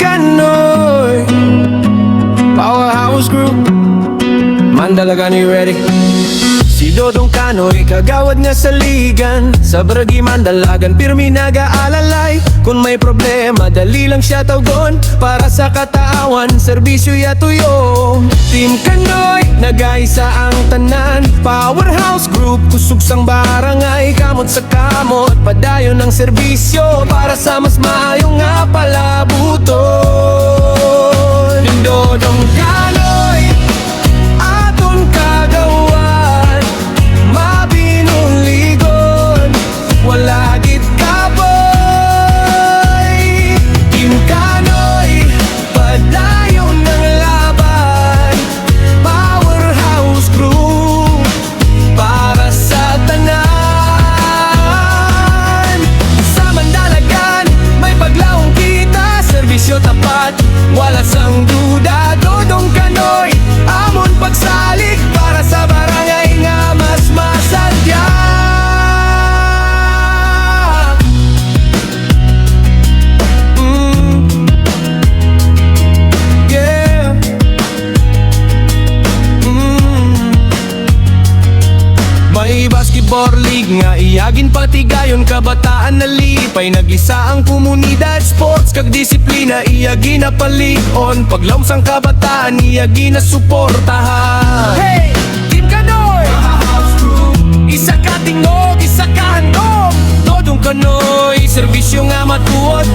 Kanoy Powerhouse Group Mandalagan, you ready? Si Dodong Kanoy, kagawad nga sa ligan Sa Bragi Mandalagan, pirmi nag-aalalay Kung may problema, dali lang siya tawgon Para sa katawan, serbisyo ya tuyo Team Kanoy, nag-aisa ang tanan Powerhouse Group, kusog sang barangay Kamot sa kamot, padayon ng serbisyo Para sa mas maayong nga palabuton Dodong Kanoy, aton kagawan Mabinuligon, wala git kaboy Team Kanoy, padayon ng laban Powerhouse Group, para sa tanan Sa Mandalagan, may paglaong kita Serbisyo tapat, wala sang duda Dodong Kanoy, amon pagsalig Para sa barangay nga mas masadya Yeah May basketball league nga iyagin patigayon kabataan na lipay Nag-isa ang komunidad, sports kag disiplina Iyagin na palig-on, paglaom sang kabataan Iyagin na suportahan Hey! Team Kanoy! Powerhouse Group Isa ka tingog, isa ka handog Dodong Kanoy, serbisyo nga matuod